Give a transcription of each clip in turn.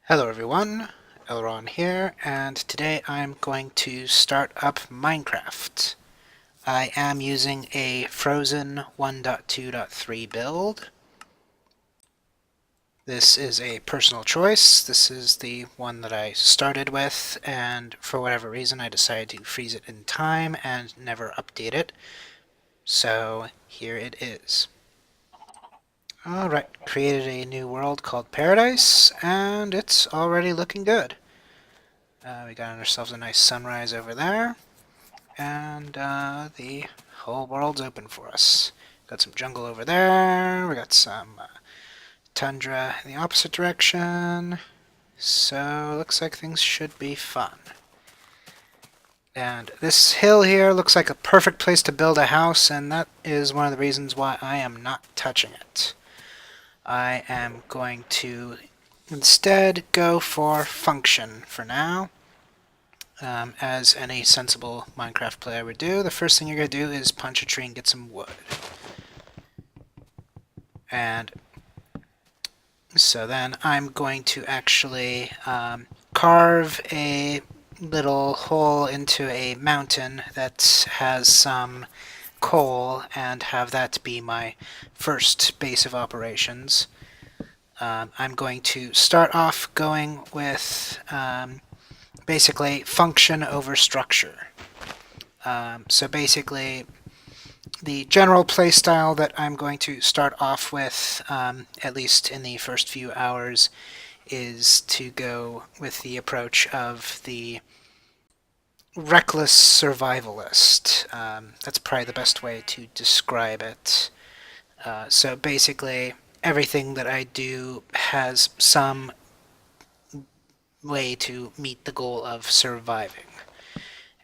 Hello everyone, LRon here, and today I'm going to start up Minecraft. I am using a frozen 1.2.3 build. This is a personal choice. This is the one that I started with, and for whatever reason I decided to freeze it in time and never update it. So here it is. Alright, created a new world called Paradise, and it's already looking good. We got ourselves a nice sunrise over there, and the whole world's open for us. Got some jungle over there, we got some tundra in the opposite direction, so looks like things should be fun. And this hill here looks like a perfect place to build a house, and that is one of the reasons why I am not touching it. I am going to instead go for function for now. As any sensible Minecraft player would do, the first thing you're going to do is punch a tree and get some wood. And so then I'm going to actually carve a little hole into a mountain that has some coal and have that be my first base of operations. I'm going to start off going with basically function over structure. So basically, the general playstyle that I'm going to start off with, at least in the first few hours, is to go with the approach of the reckless survivalist. That's probably the best way to describe it. So basically, everything that I do has some way to meet the goal of surviving.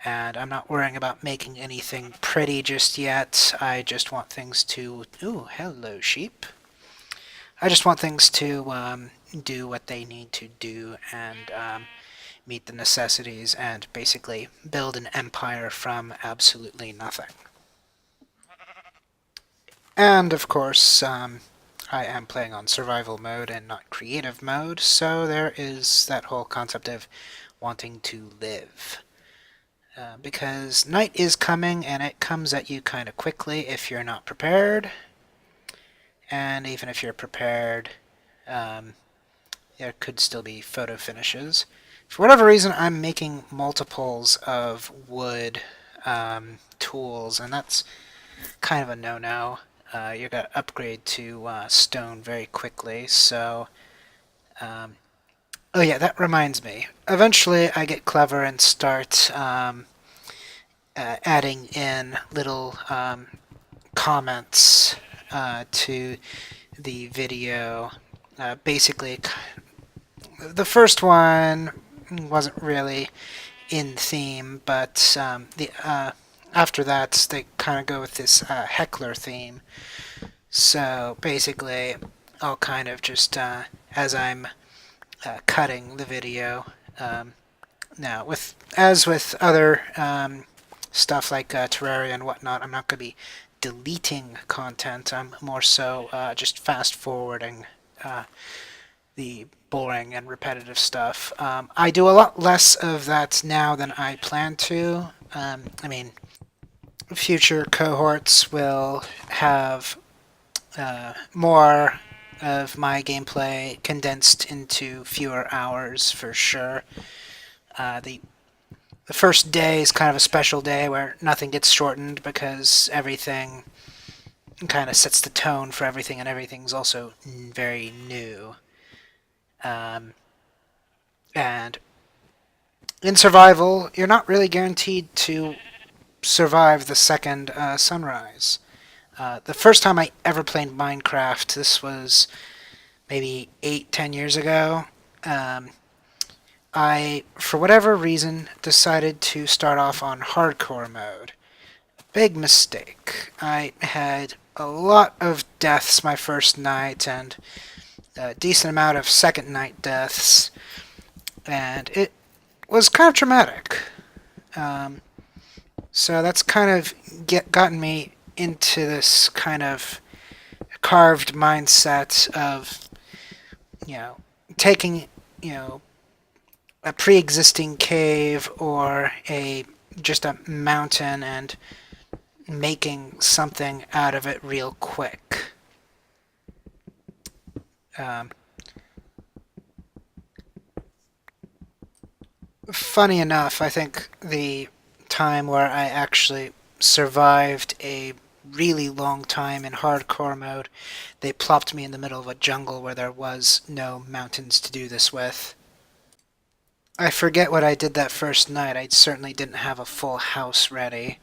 And I'm not worrying about making anything pretty just yet. I just want things to... Ooh, hello, sheep. I just want things to do what they need to do and meet the necessities and basically build an empire from absolutely nothing. And, of course, I am playing on survival mode and not creative mode, so there is that whole concept of wanting to live. Because night is coming, and it comes at you kind of quickly if you're not prepared. And even if you're prepared, there could still be photo finishes. For whatever reason, I'm making multiples of wood tools, and that's kind of a no-no. You're going to upgrade to stone very quickly, so... oh yeah, that reminds me. Eventually, I get clever and start adding in little comments to the video. Basically, the first one wasn't really in theme, but after that, they kind of go with this heckler theme. So basically, I'll kind of just, as I'm cutting the video, now, as with other stuff like Terraria and whatnot, I'm not going to be deleting content. I'm more so just fast forwarding the boring and repetitive stuff. I do a lot less of that now than I plan to. I mean, future cohorts will have more of my gameplay condensed into fewer hours for sure. The first day is kind of a special day where nothing gets shortened because everything kind of sets the tone for everything, and everything's also very new. And in survival, you're not really guaranteed to survive the second sunrise. The first time I ever played Minecraft, this was maybe 8-10 years ago, I, for whatever reason, decided to start off on hardcore mode. Big mistake. I had a lot of deaths my first night and a decent amount of second night deaths, and it was kind of traumatic. So that's kind of gotten me into this kind of carved mindset of, you know, taking a pre-existing cave or a just a mountain and making something out of it real quick. Um, Funny enough, I think the time where I actually survived a really long time in hardcore mode, they plopped me in the middle of a jungle where there was no mountains to do this with. I forget what I did that first night. I certainly didn't have a full house ready.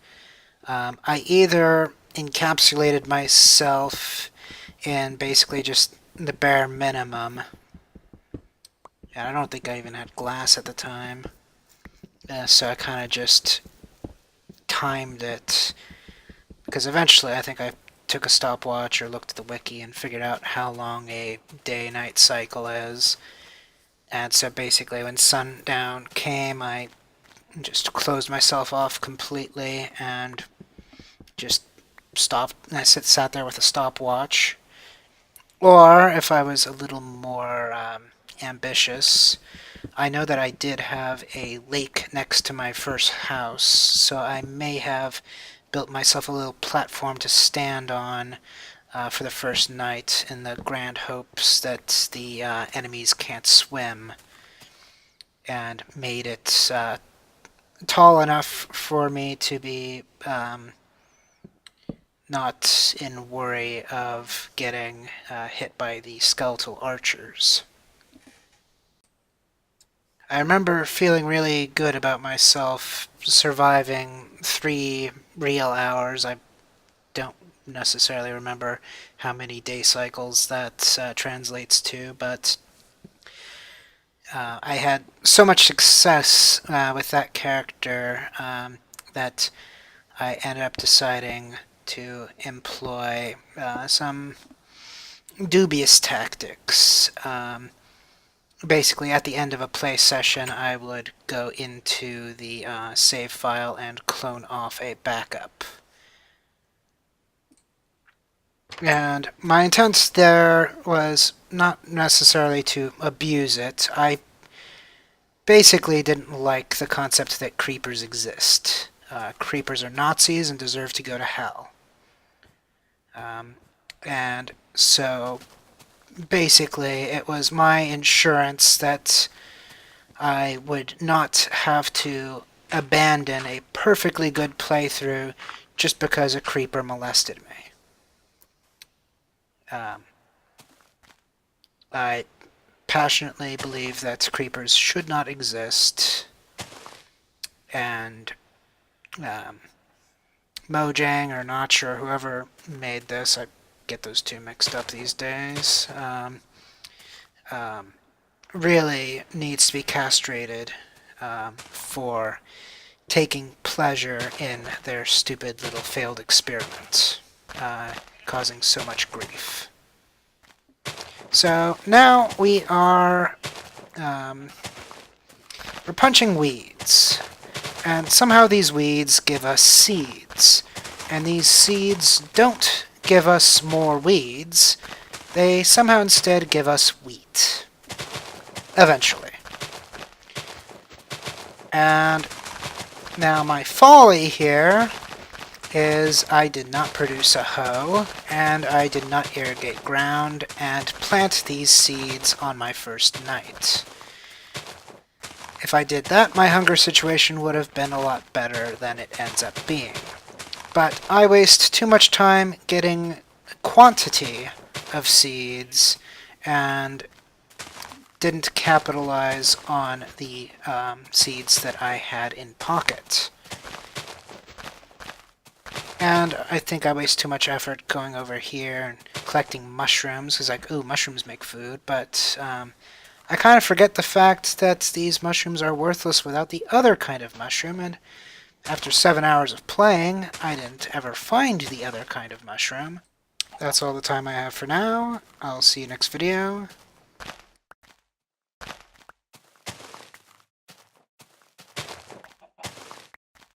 I either encapsulated myself in basically just the bare minimum. And I don't think I even had glass at the time. So I kind of just timed it. Because eventually I think I took a stopwatch or looked at the wiki and figured out how long a day-night cycle is. And so basically when sundown came, I just closed myself off completely and just stopped. I sat there with a stopwatch. Or if I was a little more ambitious, I know that I did have a lake next to my first house, so I may have built myself a little platform to stand on for the first night in the grand hopes that the enemies can't swim, and made it tall enough for me to be not in worry of getting hit by the skeletal archers. I remember feeling really good about myself surviving 3 real hours. I don't necessarily remember how many day cycles that translates to, but I had so much success with that character that I ended up deciding to employ some dubious tactics. Basically, at the end of a play session, I would go into the save file and clone off a backup. And my intent there was not necessarily to abuse it. I basically didn't like the concept that creepers exist. Creepers are Nazis and deserve to go to hell. And so basically it was my insurance that I would not have to abandon a perfectly good playthrough just because a creeper molested me. I passionately believe that creepers should not exist, and Mojang or Notch or whoever made this, I get those two mixed up these days, really needs to be castrated for taking pleasure in their stupid little failed experiments, causing so much grief. So now we are we're punching weeds, and somehow these weeds give us seeds, and these seeds don't give us more weeds, they somehow instead give us wheat. Eventually. And now my folly here is I did not produce a hoe, and I did not irrigate ground and plant these seeds on my first night. If I did that, my hunger situation would have been a lot better than it ends up being. But I waste too much time getting quantity of seeds and didn't capitalize on the seeds that I had in pocket. And I think I waste too much effort going over here and collecting mushrooms, because like, ooh, mushrooms make food, but I kind of forget the fact that these mushrooms are worthless without the other kind of mushroom, and after 7 hours of playing, I didn't ever find the other kind of mushroom. That's all the time I have for now. I'll see you next video.